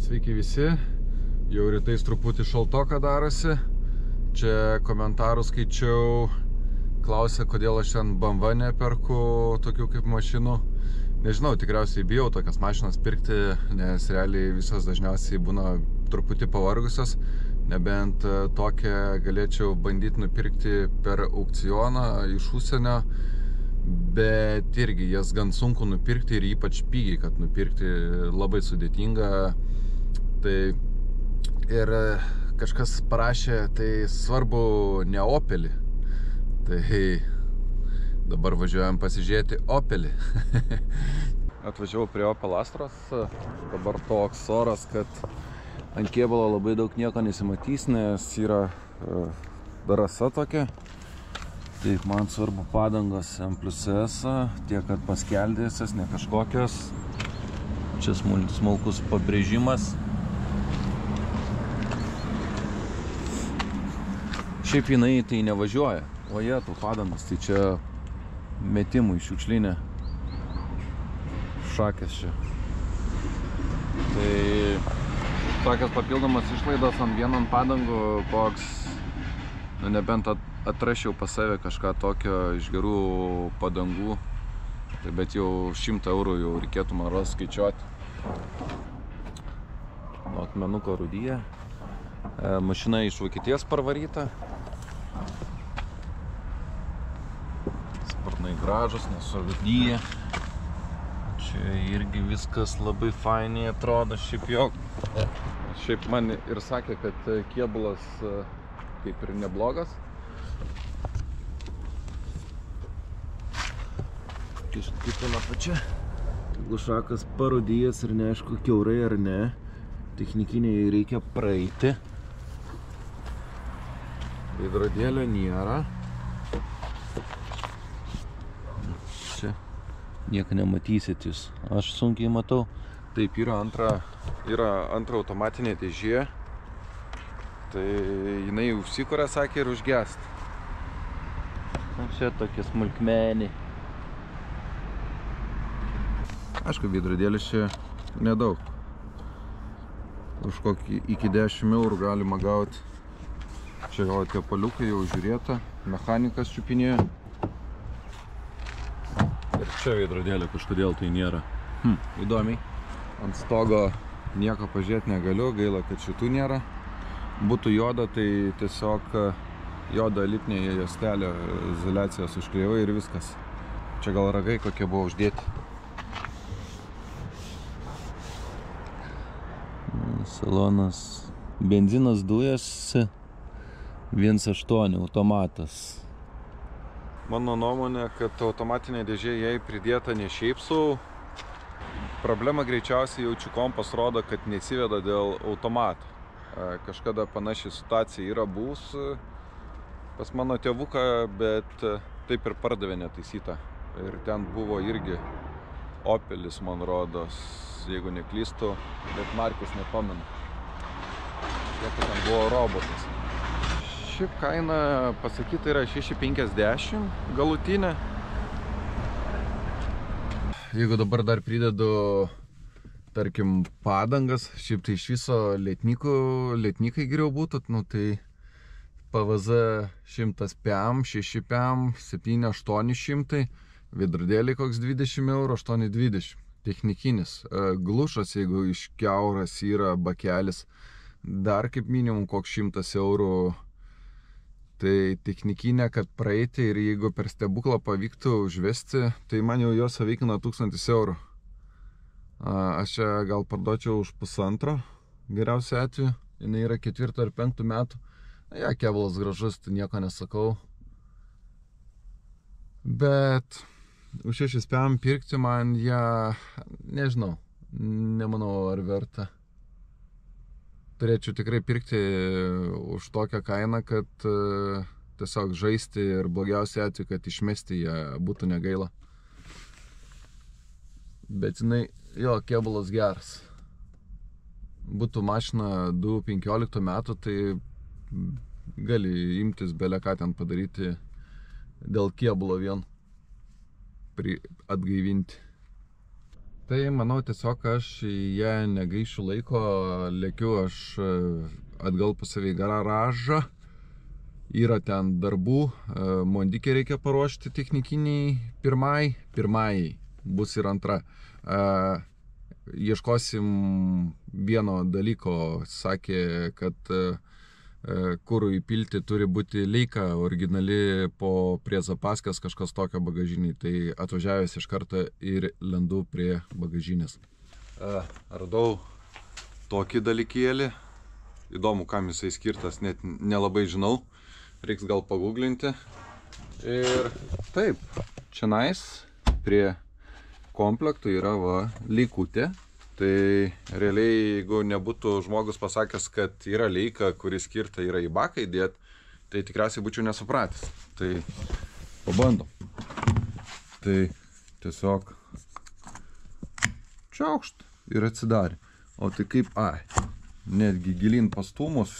Sveiki visi, jau rytais truputį šaltoka darosi. Čia komentarų skaičiau, klausė, kodėl aš ten BMW neperku tokių kaip mašinų. Nežinau, tikriausiai bijau tokias mašinas pirkti, nes realiai visos dažniausiai būna truputį pavargusios. Nebent tokią galėčiau bandyti nupirkti per aukcioną iš užsienio. Bet irgi jas gan sunku nupirkti ir ypač pigiai, kad nupirkti labai sudėtinga. Tai ir kažkas parašė, tai svarbu ne Opelį. Tai dabar važiuojam pasižiūrėti Opelį. Atvažiavau prie Opel Astros. Dabar toks oras, kad ant kėbulo labai daug nieko nesimatys, nes yra rasa tokia. Taip, man svarbu padangos M+S, tiek kad paskeldėsias, ne kažkokios. Čia smulkus pabrėžimas. Šiaip jinai tai nevažiuoja, o jie tų padangos, tai čia metimų į šiukšlinę. Šakės čia. Tai tokias papildomas išlaidos ant vieno ant padangų, koks, nebent atrašiau pas save kažką tokio iš gerų padangų, tai bet jau 100 eurų jau reikėtų man ros skaičiuoti. Nuo akmenuko rūdyje. Mašina iš Vokietijos parvaryta. Sparnai gražus, nesurūdyje. Čia irgi viskas labai fainiai atrodo, šiaip man ir sakė, kad kėbulas kaip ir neblogas. Kiekviena pačia. Glušakas parūdijęs ir neaišku, kiaurai ar ne. Technikiniai reikia praeiti. Veidrodėlio nėra. Čia nieko nematysit jūs. Aš sunkiai matau. Taip, yra antra automatinė dėžė. Tai jinai užsikuria, sakė, ir užgest. Čia tokia smulkmenė. Aišku, veidrodėlis čia nedaug. Už kokį iki 10 eurų galima gauti. Čia gal tie paliukai jau žiūrėta. Mechanikas čiupinėja. Ir čia veidrodėlio kažkodėl tai nėra. Įdomiai. Ant stogo nieko pažiūrėti negaliu, gaila, kad šitų nėra. Būtų joda, tai tiesiog joda lipnė juostelė, izoliacijos užklijavai ir viskas. Čia gal ragai kokie buvo uždėti. Salonas, benzinas, dujas, 1.8 automatas. Mano nuomonė, kad automatinė dėžė jai pridėta ne šiaip sau. Problema greičiausiai jaučiu kompas rodo, kad nesiveda dėl automato. Kažkada panaši situacija yra buvus pas mano tėvuką, bet taip ir pardavė netaisytą. Ir ten buvo irgi Opelis, man rodos, jeigu neklystu, bet markės nepamenu. Kiek ten buvo robotas. Šiaip kaina pasakyta yra 650 galutinė. Jeigu dabar dar pridedu, tarkim, padangas, šiaip tai iš viso lietnikai geriau būtų, tai PVZ 100 PM, 6 PM, 7-800, veidrodėliai koks 20 eurų, 8,20. Technikinis. Glušas, jeigu iš kiauras yra bakelis, dar kaip minimum koks 100 eurų. Tai technikinė, kad praeiti ir jeigu per stebuklą pavyktų užvesti, tai man jau jos veikina 1000 eurų. Aš čia gal parduočiau už 1,5 geriausiu atveju. Jinai yra 4 ar 5 metų. Ja, kėbulas gražus, tai nieko nesakau. Bet už 6 PM pirkti man ją, nežinau, nemanau ar verta. Turėčiau tikrai pirkti už tokią kainą, kad tiesiog žaisti ir blogiausiai atveju, kad išmesti ją būtų negaila. Bet jinai, jo, kėbulas geras. Būtų mašina 2015 metų, tai gali imtis belę ką ten padaryti dėl kėbulo vien. Atgaivinti. Tai manau tiesiog aš ją negaišiu laiko, lėkiu aš atgal pas save į garažą. Yra ten darbų, mondikį reikia paruošti technikiniai pirmai, bus ir antra. Ieškosim vieno dalyko, sakė, kad kurų įpilti turi būti leika originali po prie zapaskės kažkas tokio bagažiniai, tai atvažiavęs iš karto ir lendu prie bagažinės. Radau tokį dalykėlį, įdomu, kam jisai skirtas, net nelabai žinau, reiks gal paguglinti. Ir taip, čianais prie komplektų yra leikutė. Tai realiai, jeigu nebūtų žmogus pasakęs, kad yra leika, kuris skirta yra į baką įdėti, tai tikriausiai būčiau nesupratęs. Tai pabandom. Tai tiesiog čiaukšt ir atsidarė. O tai kaip, netgi gilin pastūmus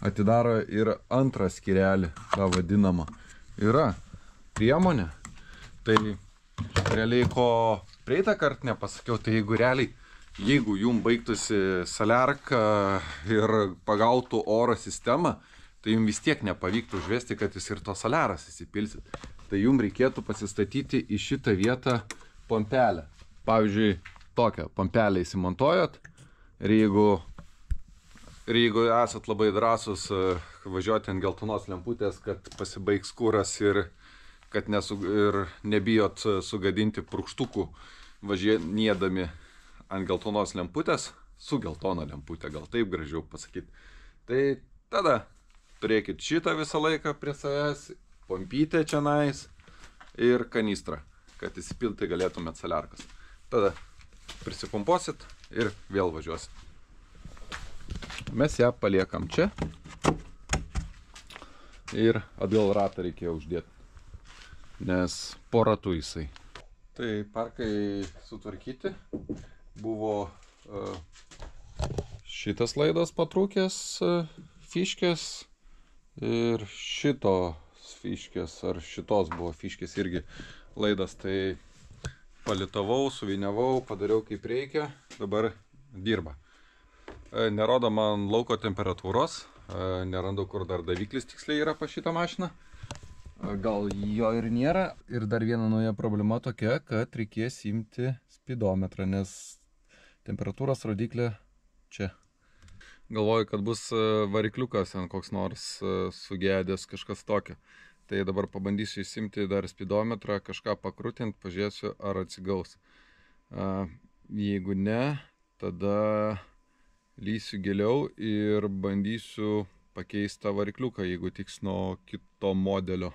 atidaro ir antrą skyrelį, tą vadinamą. Yra priemonė. Tai realiai, ko praeitą kartą nepasakiau, tai jeigu jum baigtųsi saliarka ir pagautų oro sistemą, tai jum vis tiek nepavyktų užvesti, kad jūs ir to saliaras įsipilsit. Tai jum reikėtų pasistatyti į šitą vietą pompelę. Pavyzdžiui, tokią pompelę įsimontuojat ir jeigu esat labai drąsus važiuoti ant geltonos lemputės, kad pasibaigs kuras ir kad nebijot sugadinti purkštukų važinėdami ant geltonos lemputės, su geltona lemputė, gal taip gražiau pasakyti. Tai tada turėkit šitą visą laiką prie savęs, pompytę čianais ir kanistrą, kad įsipilti galėtumėt saliarkas. Tada prisipumpuosit ir vėl važiuosit. Mes ją paliekam čia ir atgal ratą reikėjo uždėti, nes po ratų jisai. Tai parkai sutvarkyti, buvo šitas laidas patrūkęs fiškės ir šitos fiškės, ar šitos buvo fiškės irgi laidas, tai palitavau, suviniavau, padariau kaip reikia, dabar dirba. Nerodo man lauko temperatūros, nerandu, kur dar daviklis tiksliai yra pas šitą mašiną. Gal jo ir nėra. Ir dar viena nauja problema tokia, kad reikės imti spidometrą, nes temperatūros rodiklė čia. Galvoju, kad bus varikliukas ant koks nors sugedęs, kažkas tokio. Tai dabar pabandysiu įsimti dar spidometrą, kažką pakrutinti, pažiūrėsiu, ar atsigaus. Jeigu ne, tada lysiu giliau ir bandysiu pakeisti tą varikliuką, jeigu tiks nuo kito modelio,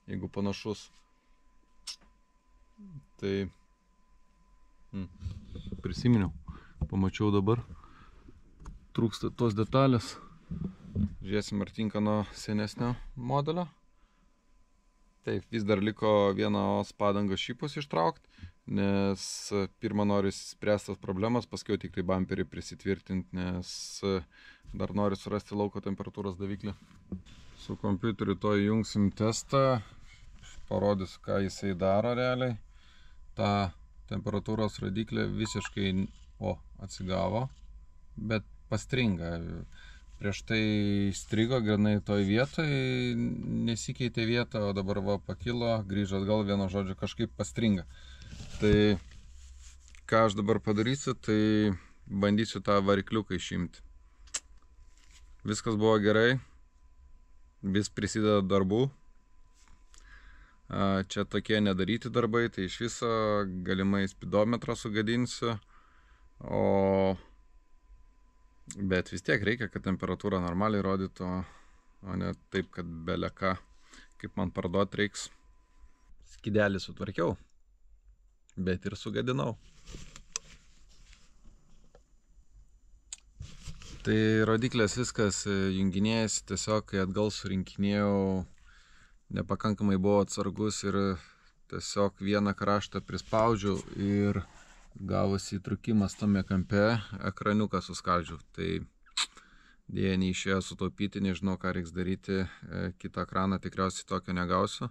jeigu panašus. Tai prisiminiau, pamačiau dabar, trūksta tos detalės. Žiūrėsim, ar tinka nuo senesnio modelio. Taip, vis dar liko vienos padangos šypus ištraukti, nes pirmą noriu spręstas problemas, paskiau tik tai bamperį prisitvirtinti, nes dar noriu surasti lauko temperatūros daviklį. Su kompiuteriu to įjungsim testą, parodysiu, ką jisai daro realiai. Ta temperatūros rodiklė visiškai atsigavo, bet pastringa. Prieš tai strigo grinai toj vietoj, nesikeitė vietą, o dabar pakilo, grįžo atgal, vieno žodžio kažkaip pastringa. Tai ką aš dabar padarysiu, tai bandysiu tą varikliuką išimti. Viskas buvo gerai, vis prisideda darbų. Čia tokie nedaryti darbai, tai iš viso galimai spidometrą sugadinsiu, bet vis tiek reikia, kad temperatūra normaliai rodytų, o ne taip, kad beleka, kaip man parduoti reiks. Skydelį sutvarkiau, bet ir sugadinau. Tai rodiklės viskas junginėjasi, tiesiog kai atgal surinkinėjau, nepakankamai buvo atsargus ir tiesiog vieną kraštą prispaudžiau ir gavosi įtrukimas tame kampe, ekraniuką suskaldžiau. Tai dėja neišėjo sutaupyti, nežinau, ką reiks daryti, kitą ekraną tikriausiai tokio negausiu.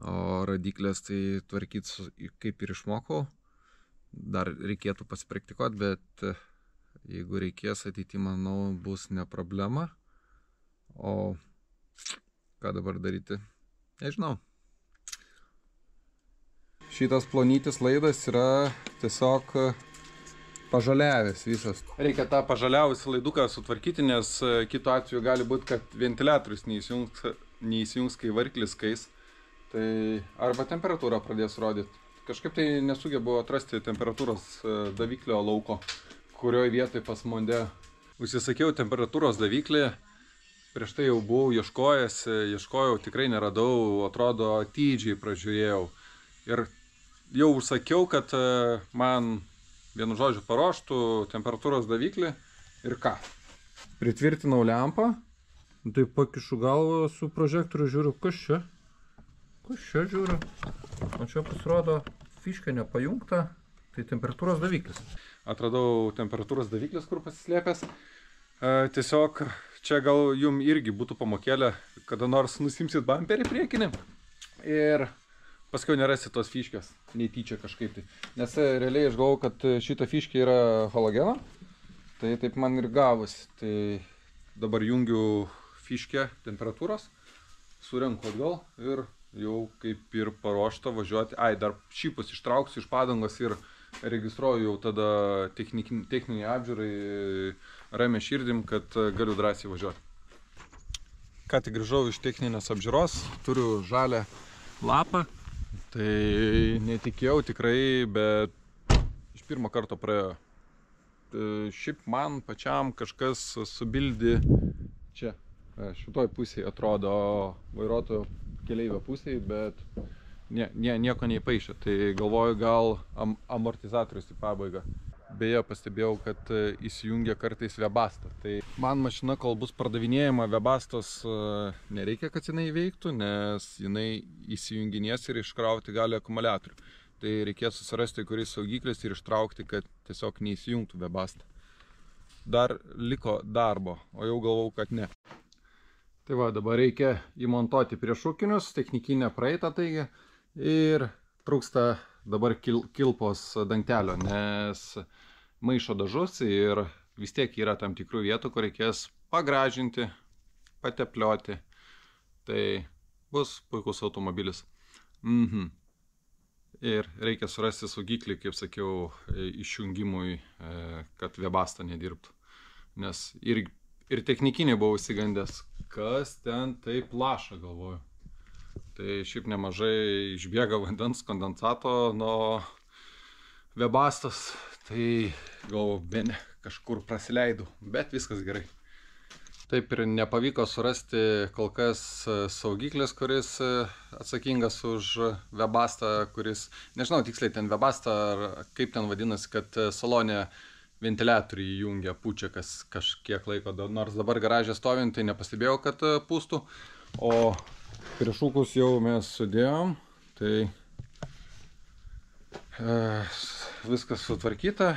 O rodiklės tai tvarkyti kaip ir išmokau, dar reikėtų pasipraktikuoti, bet jeigu reikės ateity, manau, bus ne problema. O ką dabar daryti? Nežinau. Šitas plonytis laidas yra tiesiog pažaliavęs visas. Reikia tą pažaliavusį laiduką sutvarkyti, nes kitu atveju gali būti, kad ventiliatorius neįsijungs, kai variklis kais. Tai arba temperatūrą pradės rodyti. Kažkaip tai nesugebu atrasti temperatūros daviklio lauko, kurioje vietoje pas Monde. Užsisakiau temperatūros daviklį, prieš tai jau buvau ieškojau, tikrai neradau, atrodo atidžiai pražiūrėjau. Ir jau užsakiau, kad man vienu žodžiu paruoštų temperatūros daviklį ir ką. Pritvirtinau lempą, tai pakišu galvą su prožektoriu, žiūriu, kas čia? Kas čia žiūriu? O čia pasirodo fiškė nepajungta, tai temperatūros daviklis. Atradau temperatūros daviklis, kur pasislėpęs. Tiesiog čia gal jum irgi būtų pamokėlė, kada nors nusimsit bamperį priekinį ir paskui nerasit tos fiškės, netyčia kažkaip tai. Nes realiai aš galvoju, kad šita fiškė yra halogeno, tai taip man ir gavosi. Tai dabar jungiu fiškę temperatūros, surenku atgal ir jau kaip ir paruošta važiuoti. Dar šypus ištrauksiu iš padangos ir registruoju jau tada techninį apžiūrai ramia širdim, kad galiu drąsiai važiuoti. Ką tik grįžau iš techninės apžiūros, turiu žalią lapą. Tai netikėjau tikrai, bet iš pirmo karto praėjo. Šiaip man pačiam kažkas subildė čia, šitoj pusėje atrodo vairuotojo keleivio pusėje, bet nieko neįpaišė. Tai galvoju, gal amortizatorius į pabaigą. Beje, pastebėjau, kad įsijungia kartais Webasto. Tai man mašina, kol bus pardavinėjama Webastos, nereikia, kad jinai veiktų, nes jinai įsijunginės ir iškrauti gali akumuliatorių. Tai reikės susirasti kuris saugiklis ir ištraukti, kad tiesiog neįsijungtų Webasto. Dar liko darbo, o jau galvau, kad ne. Tai va, dabar reikia įmontuoti priešrūkinius, technikinę praeitą taigi, ir trūksta dabar kilpos dangtelio, nes maišo dažus ir vis tiek yra tam tikrų vietų, kur reikės pagražinti, pateplioti. Tai bus puikus automobilis. Ir reikia surasti saugiklį, kaip sakiau, išjungimui, kad Webasto nedirbtų. Nes ir technikinį buvau įsigandęs, kas ten taip laša, galvoju. Tai šiaip nemažai išbėga vandens kondensato nuo Webastos, tai galvoju, bene kažkur prasileidau, bet viskas gerai. Taip ir nepavyko surasti kol kas saugiklis, kuris atsakingas už Webastą, kuris, nežinau tiksliai ten Webasto ar kaip ten vadinasi, kad salone ventiliatorių įjungia, pučia kažkiek laiko, nors dabar garaže stovint, tai nepastebėjau, kad pūstų. O priešrūkus jau mes sudėjom, tai viskas sutvarkyta,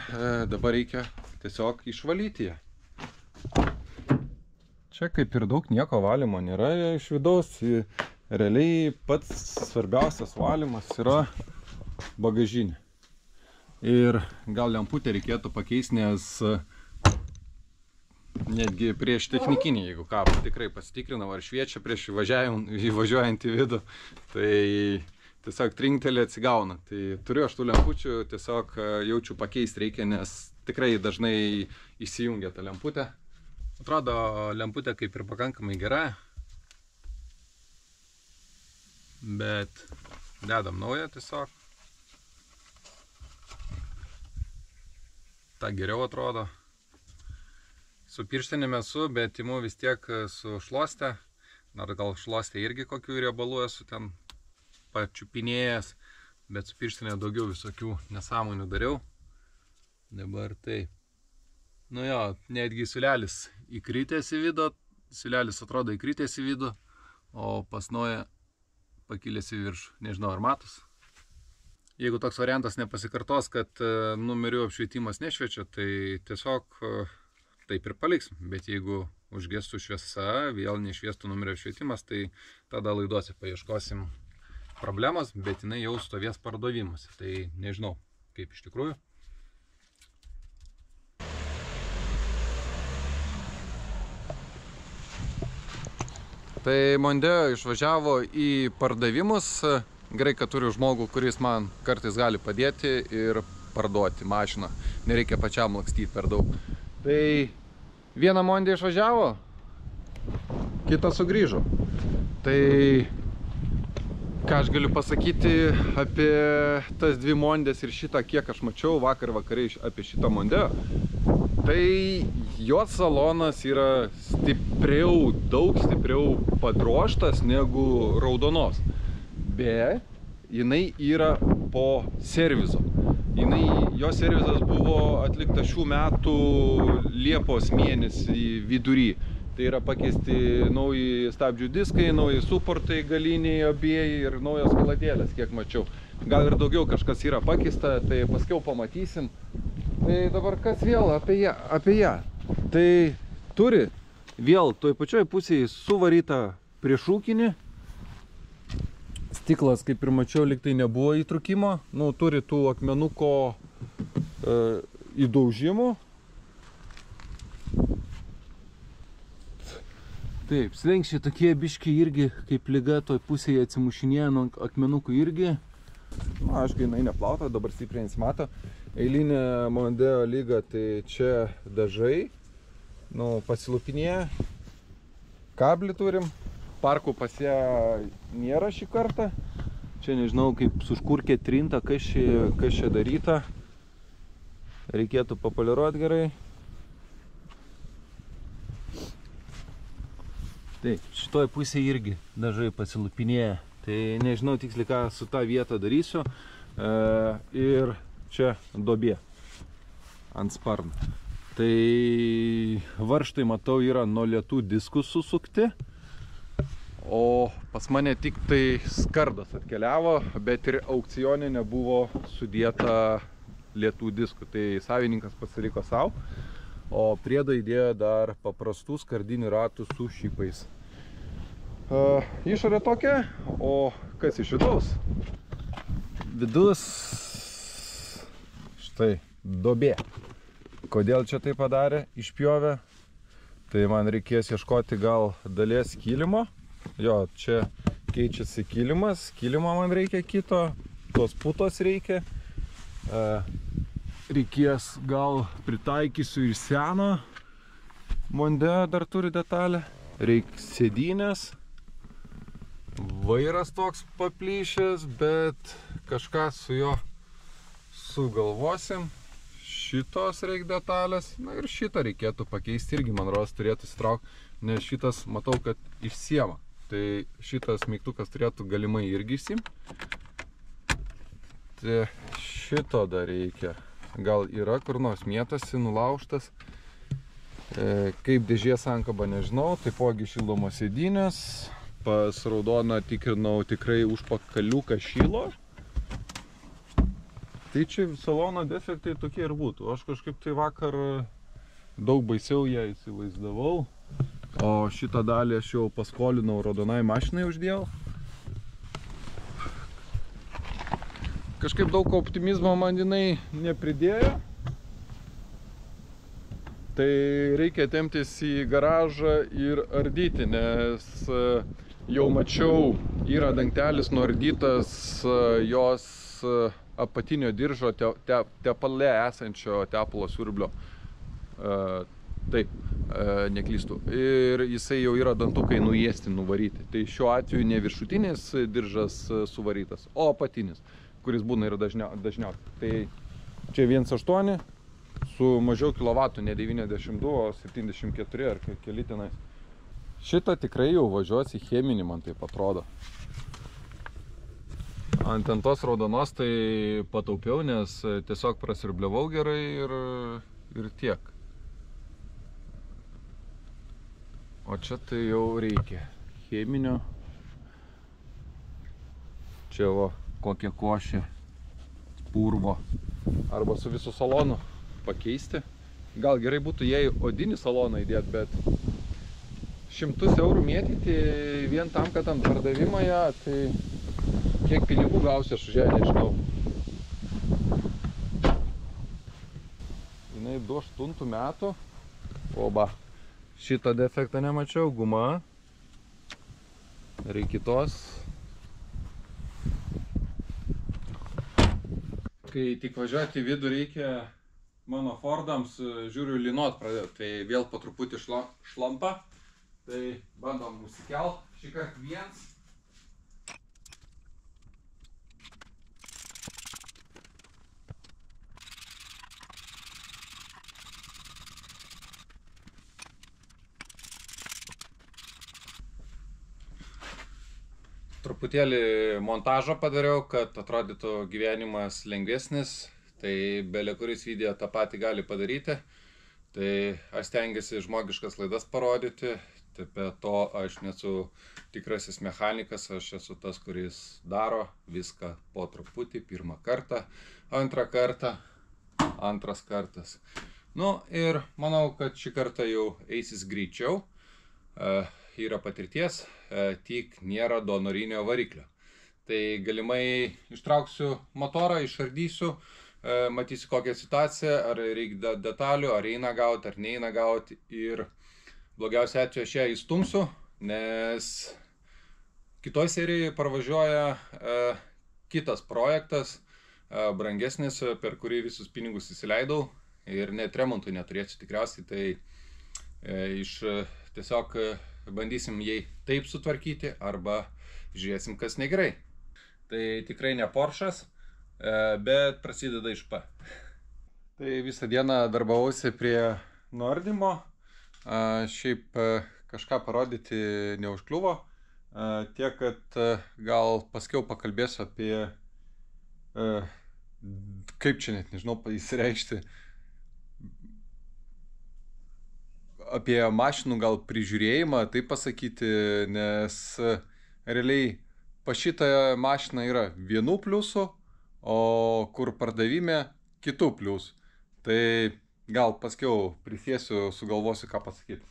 dabar reikia tiesiog išvalyti ją. Čia kaip ir daug nieko valymo nėra iš vidaus, realiai pats svarbiausias valymas yra bagažinė. Ir gal lemputę reikėtų pakeisti, nes netgi prieš technikinį, jeigu ką, tikrai pasitikrinau, ar šviečia prieš įvažiuojant į vidų, tai tiesiog trinktelį atsigauna. Tai turiu aš tų lempučių, tiesiog jaučiu pakeisti reikia, nes tikrai dažnai įsijungia ta lemputė. Atrodo, lemputė kaip ir pakankamai gera, bet dedam naują tiesiog. Ta geriau atrodo. Su pirštinėm esu, bet imu vis tiek su šluoste. Nors gal šluoste irgi kokių riebalų esu ten pačiupinėjęs, bet su pirštinė daugiau visokių nesąmonių dariau. Dabar tai. Nu jo, netgi siūlelis įkritęs į vidų, siūlelis atrodo įkritęs į vidų, o pas naują pakilęs į viršų. Nežinau, ar matos. Jeigu toks variantas nepasikartos, kad numerių apšvietimas nešviečia, tai tiesiog taip ir paliksim. Bet jeigu užgestų šviesa, vėl nešviestų numerio apšvietimas, tai tada laiduose paieškosim problemos, bet jinai jau stovės pardavimuose. Tai nežinau, kaip iš tikrųjų. Tai Mondeo išvažiavo į pardavimus. Gerai, kad turiu žmogų, kuris man kartais gali padėti ir parduoti mašiną. Nereikia pačiam lakstyti per daug. Tai vieną Mondeo išvažiavo, kitą sugrįžo. Tai ką aš galiu pasakyti apie tas dvi Mondės ir šitą, kiek aš mačiau vakar vakare apie šitą Mondeo. Tai jos salonas yra stipriau, daug stipriau padrožtas negu raudonos. Bet jinai yra po servizo. Jo servizas buvo atliktas šių metų Liepos mėnesį vidury. Tai yra pakeisti nauji stabdžių diskai, nauji suportai galiniai abieji ir naujos kaladėlės, kiek mačiau. Gal ir daugiau kažkas yra pakeista, tai paskiau pamatysim. Tai dabar kas vėl apie ją? Tai turi vėl toj pačioj pusėje suvarytą priešrūkinį. Stiklas, kaip ir mačiau, lyg tai nebuvo įtrūkimo. Nu, turi tų akmenuko įdaužimų. Taip, slenkščiai tokie biškiai irgi, kaip lyga toj pusėje atsimušinėja nuo akmenukų irgi. Na, aišku, jinai neplauta, dabar stipriai nesimato. Eilinė Mondeo lyga, tai čia dažai. Nu, pasilupinėja. Kablį turim. Parkų pas ją nėra šį kartą. Čia nežinau, kaip suškurkė trinta, kas čia daryta. Reikėtų papoliruoti gerai. Taip, šitoj pusėje irgi dažai pasilupinėja. Tai nežinau tiksliai, ką su tą vietą darysiu. Ir čia duobė ant sparno. Tai varžtai, matau, yra nuo lietų diskų susukti. O pas mane tik tai skardas atkeliavo, bet ir aukcioninė buvo sudėta lietų diskų. Tai savininkas pasiliko savo. O priedą įdėjo dar paprastų skardinių ratų su šipais. Išorė tokia, o kas iš vidaus? Vidus, štai, duobė. Kodėl čia tai padarė? Išpjovė. Tai man reikės ieškoti gal dalies kilimo. Jo, čia keičiasi kilimas. Kilimo man reikia kito, tos putos reikia. Reikės gal pritaikysiu ir seną. Mondeo dar turi detalę. Reikia sėdynės. Vairas toks paplyšęs, bet kažką su jo sugalvosim. Šitos reikia detalės. Na ir šitą reikėtų pakeisti irgi, man rodos, turėtų įsitraukti, nes šitas matau, kad išsiema. Tai šitas mygtukas turėtų galimai irgi išsimti. Tai šito dar reikia. Gal yra kur nors mėtasi, nulaužtas. Kaip dėžės sankaba nežinau, taipogi šildomos sėdynės. Pas raudoną tikrinau tikrai užpakaliuką šilo. Tai čia salono defektai tokie ir būtų. Aš kažkaip tai vakar daug baisiau ją įsivaizdavau. O šitą dalį aš jau paskolinau raudonai mašinai uždėjau. Kažkaip daug optimizmo man jinai nepridėjo. Tai reikia temptis į garažą ir ardyti, nes jau mačiau, yra dangtelis nuardytas jos apatinio diržo tepale esančio tepalo siurblio. Taip, neklystu. Ir jisai jau yra dantukai nuėsti, nuvaryti. Tai šiuo atveju ne viršutinis diržas suvarytas, o apatinis, kuris būna ir dažniausiai. Tai čia 1.8 su mažiau kilovatų, ne 92, o 74 ar keli tenais. Šitą tikrai jau važiuosi cheminį, man taip atrodo. Ant tos raudonos tai pataupiau, nes tiesiog prasirbliavau gerai ir tiek. O čia tai jau reikia cheminio. Čia va, kokia košė, purvo. Arba su visu salonu pakeisti. Gal gerai būtų jei odinį saloną įdėti, bet 100 eurų mėtyti vien tam, kad ant pardavimą ją, tai kiek pinigų gausi aš už ją, nežinau. jinai 2008 metų. Oba, šitą defektą nemačiau, guma. Reikia kitos. Kai tik važiuoti į vidų reikia mano Fordams, žiūriu, lynuot pradėti, tai vėl po truputį šlampa. Tai bandom nusikelt, šį kartą viens. Truputėlį montažą padariau, kad atrodytų gyvenimas lengvesnis, tai belė kuris video tą patį gali padaryti. Tai aš stengiuosi žmogiškas laidas parodyti, tai be to aš nesu tikrasis mechanikas, aš esu tas, kuris daro viską po truputį, pirmą kartą, antrą kartą, antras kartas. Nu ir manau, kad šį kartą jau eisis greičiau. Yra patirties, tik nėra donorinio variklio. Tai galimai ištrauksiu motorą, išardysiu, matysiu kokią situaciją, ar reikia detalių, ar eina gauti, ar neina gauti. Ir blogiausia atveju aš ją įstumsiu, nes kitoj serijoje parvažiuoja kitas projektas, brangesnis, per kurį visus pinigus įsileidau ir net remontui neturėsiu tikriausiai. Tai tiesiog bandysim jai taip sutvarkyti arba žiūrėsim, kas negerai. Tai tikrai ne Porsche'as, bet prasideda iš P. Tai visą dieną darbavausi prie nuardymo. Šiaip kažką parodyti neužkliuvo. Tiek, kad gal paskiau pakalbėsiu apie, kaip čia net nežinau įsireikšti, apie mašinų gal prižiūrėjimą, taip pasakyti, nes realiai pa šitą mašiną yra vienų pliusų, o kur pardavime kitų pliusų. Tai gal paskiau prisėsiu, sugalvosiu ką pasakyti.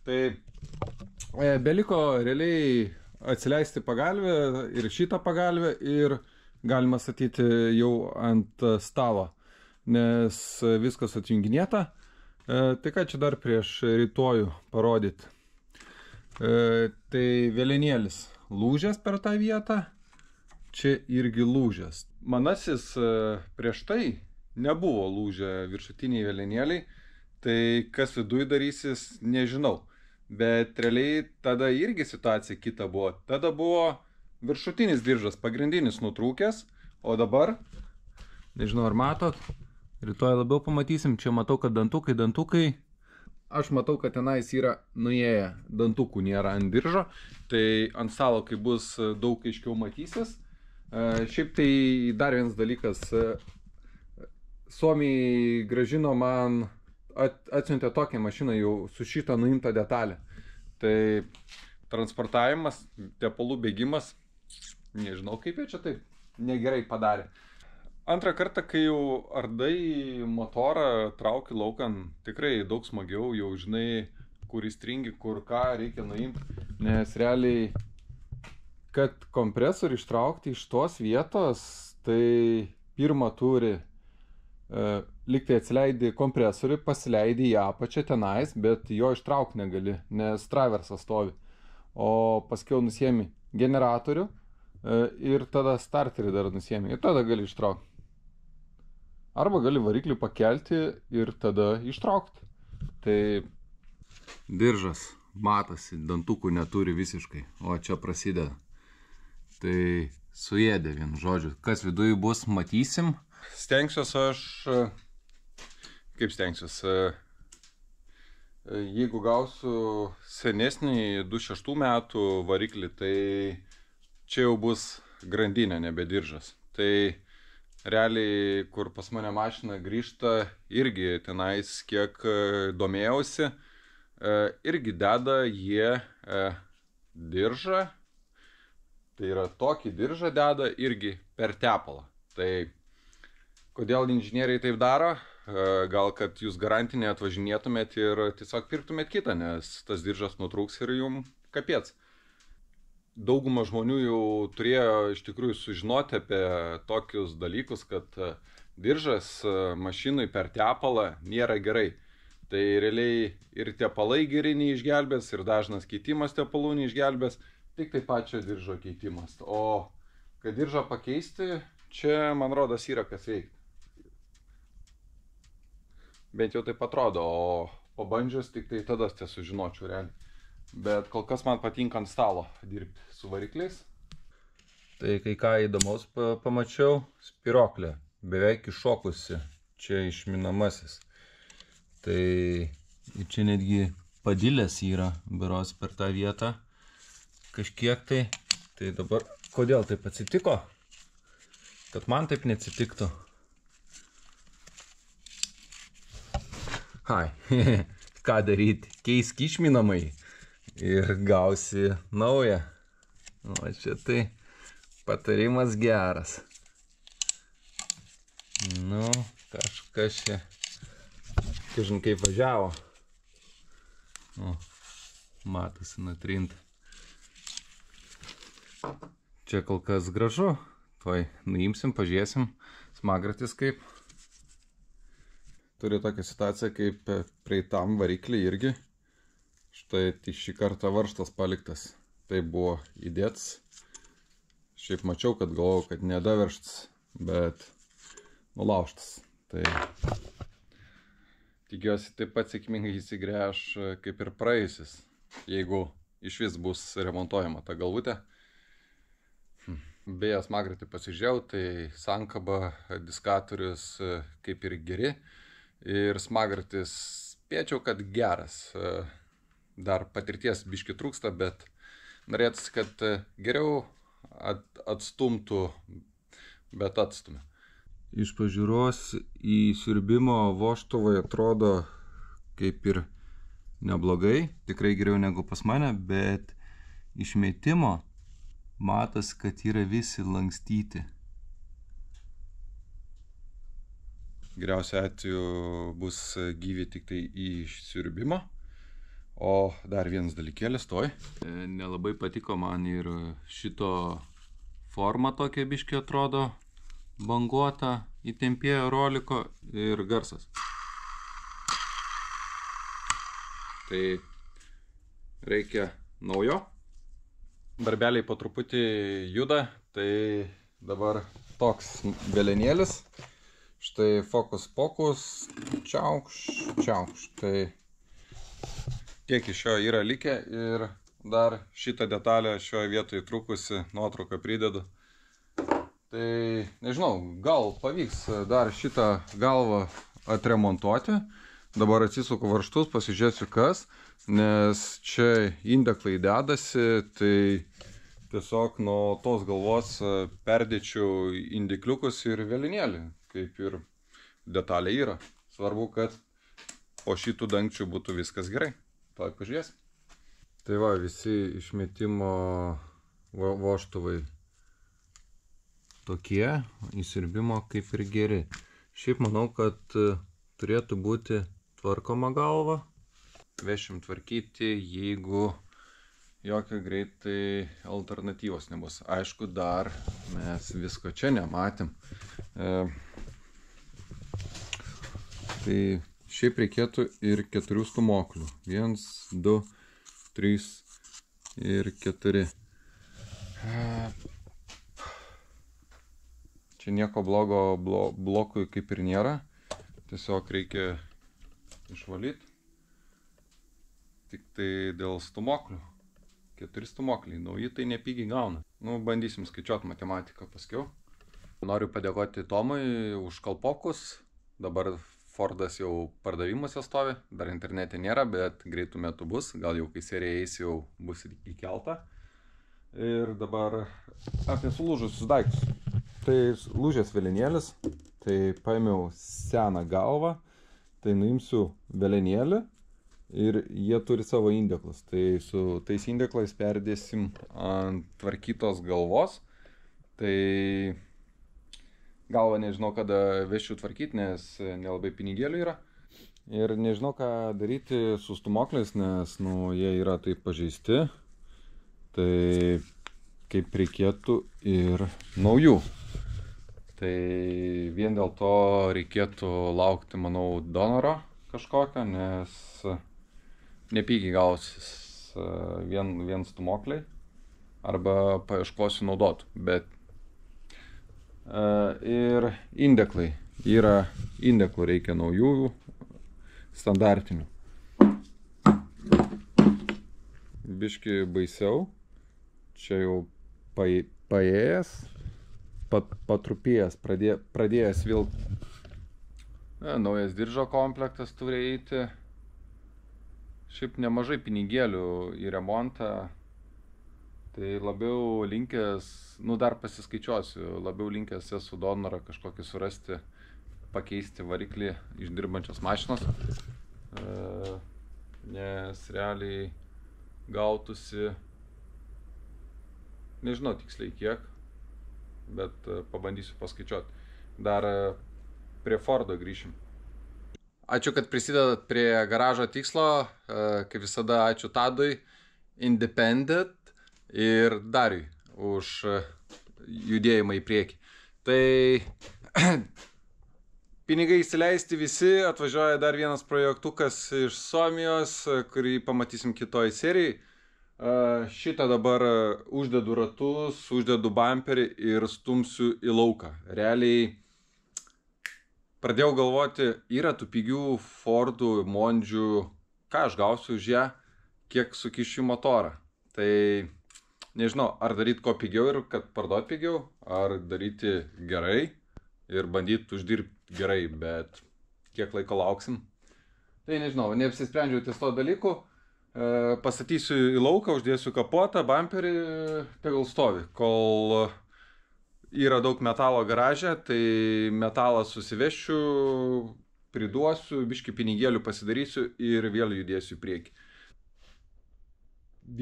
Tai beliko realiai atsileisti pagalvę ir šitą pagalvę ir galima statyti jau ant stalo, nes viskas atjunginėta. Tai ką čia dar prieš rytojų parodyti. Tai vėlenėlis lūžęs per tą vietą, čia irgi lūžęs. Manasis prieš tai nebuvo lūžę viršutiniai vėlenėliai, tai kas viduj darysis, nežinau. Bet realiai tada irgi situacija kita buvo. Tada buvo viršutinis diržas pagrindinis nutrūkęs, o dabar, nežinau ar matot, rytoj labiau pamatysim, čia matau, kad dantukai, aš matau, kad tenais yra nuėję, dantukų nėra ant diržo, tai ant stalo, kai bus daug aiškiau matysis. Šiaip tai dar vienas dalykas, Suomiai gražino man, atsiuntė tokią mašiną jau su šitą nuimtą detalę. Tai transportavimas, tepalų bėgimas, nežinau kaip jie čia taip negerai padarė. Antrą kartą, kai jau ardai motorą trauki laukan, tikrai daug smagiau, jau žinai, kur įstringi, kur ką reikia nuimti, nes realiai, kad kompresorių ištraukti iš tos vietos, tai pirmą turi liktai atsileidi kompresorių, pasileidi į apačią tenais, bet jo ištraukti negali, nes traversas stovi. O paskiau nusiemi generatorių ir tada starterį dar nusiemi ir tada gali ištraukti. Arba gali variklį pakelti ir tada ištraukti. Tai diržas matosi, dantukų neturi visiškai, o čia prasideda. Tai suėdė vienu žodžiu. Kas viduje bus, matysim. Stengsiuosi aš, kaip stengsiuosi, jeigu gausiu senesnį 2006 metų variklį, tai čia jau bus grandinė, nebe diržas. Tai realiai, kur pas mane mašina grįžta, irgi tenais kiek domėjausi, irgi deda jie diržą, tai yra tokį diržą deda irgi per tepalą. Tai kodėl inžinieriai taip daro? Gal kad jūs garantinė atvažinėtumėt ir tiesiog pirktumėt kitą, nes tas diržas nutrūks ir jums kapiec. Dauguma žmonių jau turėjo iš tikrųjų sužinoti apie tokius dalykus, kad diržas mašinui per tepalą nėra gerai. Tai realiai ir tepalai geri neišgelbės, ir dažnas keitimas tepalų neišgelbės, tik tai pačio diržo keitimas. O kad diržą pakeisti, čia, man rodos, yra kas veikti. Bent jau taip atrodo, o pabandžius tik tai tada sužinočiau realiai. Bet kol kas man patinka ant stalo dirbti su varikliais. Tai kai ką įdomaus pamačiau, spyruoklė beveik iššokusi, čia išminamasis. Tai čia netgi padilės yra, beros per tą vietą kažkiek tai. Tai dabar, kodėl taip atsitiko? Kad man taip neatsitiktų. Hai, ką daryti? Keisk išminamai ir gausi naują. O čia tai patarimas geras. Nu, kažkas čia, kažin kaip važiavo. O, matosi nutrinta. Čia kol kas gražu. Tuoj nuimsim, pažiūrėsim. Smagratis kaip. Turi tokią situaciją kaip praeitam variklį irgi. Štai šį kartą varžtas paliktas. Tai buvo įdėts. Šiaip mačiau, kad galvojau, kad nedaverštas, bet nulaužtas. Tai tikiuosi taip pat sėkmingai įsigręš kaip ir praėjusis, jeigu iš vis bus remontuojama ta galvutė. Beje, smagratį pasižiūrėjau, tai sankaba, diskatorius kaip ir geri. Ir smagratis spėčiau, kad geras. Dar patirties biški trūksta, bet norėtųsi, kad geriau atstumtų, bet atstumė. Iš pažiūros į siurbimo vožtuvai atrodo kaip ir neblogai, tikrai geriau negu pas mane, bet išmetimo matas, kad yra visi lankstyti. Geriausiu atveju bus gyvi tik tai iš siurbimo. O dar vienas dalykėlis toj. Nelabai patiko man ir šito forma tokia biškį atrodo banguota, įtempėjo roliko ir garsas. Tai reikia naujo. Darbeliai po truputį juda, tai dabar toks belenėlis. Štai fokus pokus, čiaukš, čiaukš. Tai tiek iš jo yra likę ir dar šitą detalę šioje vietoje trūkusi, nuotrauką pridedu. Tai nežinau, gal pavyks dar šitą galvą atremontuoti. Dabar atsisuku varžtus, pasižiūrėsiu kas, nes čia indeklai dedasi, tai tiesiog nuo tos galvos perdėčiau indikliukus ir velinėlį, kaip ir detalė yra. Svarbu, kad po šitų dangčių būtų viskas gerai. Tuoj pažiūrėsim. Tai va, visi išmetimo vožtuvai tokie, įsiurbimo kaip ir geri. Šiaip manau, kad turėtų būti tvarkoma galva. Vešim tvarkyti, jeigu jokio greitai alternatyvos nebus. Aišku, dar mes visko čia nematėm. Tai šiaip reikėtų ir 4 stumoklių. 1, 2, 3 ir 4. Čia nieko blogo blokui kaip ir nėra. Tiesiog reikia išvalyti. Tik tai dėl stumoklių. 4 stumokliai. Nauji tai nepigiai gauna. Nu, bandysim skaičiuoti matematiką paskiau. Noriu padėkoti Tomui už kalpokus. Dabar Fordas jau pardavimuose stovi. Dar internete nėra, bet greitų metų bus. Gal jau kai serija eis jau bus įkelta. Ir dabar apie sulūžusius daiktus. Tai lūžęs velenėlis. Tai paėmiau seną galvą. Tai nuimsiu velenėlį. Ir jie turi savo indeklus. Tai su tais indeklais perdėsim ant tvarkytos galvos. Tai galvą nežinau, kada vešiu tvarkyti, nes nelabai pinigėlių yra. Ir nežinau, ką daryti su stumokliais, nes jie yra taip pažeisti. Tai kaip reikėtų ir naujų. Tai vien dėl to reikėtų laukti, manau, donoro kažkokio, nes nepigiai gausis vien stumokliai arba paieškosiu naudotų, bet ir indeklai. Yra indeklų reikia naujų, standartinių. Biški baisiau, čia jau paėjęs, patrupėjęs, pradėjęs vilk. Naujas diržo komplektas turi eiti. Šiaip nemažai pinigėlių į remontą. Tai labiau linkęs, dar pasiskaičiuosiu, labiau linkęs esu donorą kažkokį surasti, pakeisti variklį iš dirbančios mašinos. Nes realiai gautųsi, nežinau tiksliai kiek, bet pabandysiu paskaičiuoti. Dar prie Fordo grįšim. Ačiū, kad prisidedat prie garažo tikslo. Kaip visada, ačiū Tadui, Independent ir Dariui už judėjimą į priekį. Tai pinigai įsileisti visi, atvažiuoja dar vienas projektukas iš Suomijos, kurį pamatysim kitoj serijai. Šitą dabar uždedu ratus, uždedu bamperį ir stumsiu į lauką. Realiai pradėjau galvoti, yra tų pigių Fordų, Mondžių, ką aš gausiu už ją, kiek sukišiu motorą. Tai nežinau, ar daryti ko pigiau ir kad parduoti pigiau, ar daryti gerai ir bandyti uždirbti gerai, bet kiek laiko lauksim. Tai nežinau, neapsisprendžiau ties to dalykų. Pastatysiu į lauką, uždėsiu kapotą, bamperį, tegul stovi. Kol yra daug metalo garaže, tai metalą susivešiu, priduosiu, biškį pinigėlių pasidarysiu ir vėl judėsiu į priekį.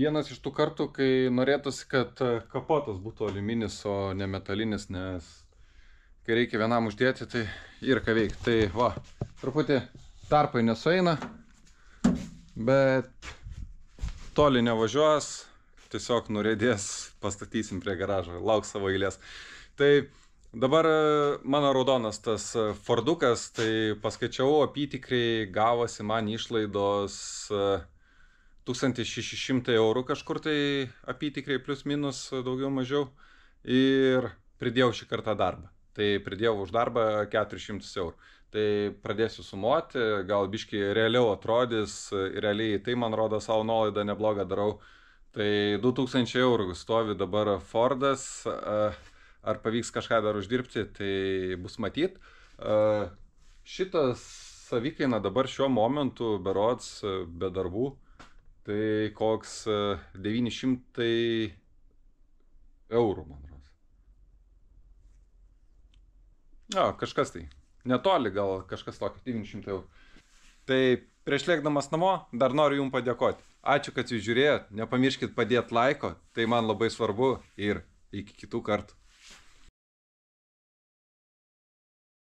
Vienas iš tų kartų, kai norėtųsi, kad kapotas būtų aliuminis, o ne metalinis, nes kai reikia vienam uždėti, tai yra ką veikti. Tai va, truputį tarpai nesueina, bet toli nevažiuos, tiesiog nurėdės, pastatysim prie garažo, lauks savo eilės. Tai dabar mano raudonas tas Fordukas, tai paskaičiavau apytikriai, gavosi man išlaidos 1600 eurų kažkur tai apytikriai plius minus daugiau mažiau ir pridėjau šį kartą darbą. Tai pridėjau už darbą 400 eurų. Tai pradėsiu sumuoti, gal biškai realiau atrodys, realiai tai man rodo savo nuolaidą neblogą darau. Tai 2000 eurų stovi dabar Fordas, ar pavyks kažką dar uždirbti, tai bus matyt. Šitas savikaina dabar šiuo momentu berods be darbų, tai koks 900 eurų, man rodos. Kažkas tai. Netoli gal kažkas tokio, 900 eurų. Tai prieš lėkdamas namo dar noriu jums padėkoti. Ačiū, kad jūs žiūrėjot. Nepamirškit padėti laiko, tai man labai svarbu ir iki kitų kartų.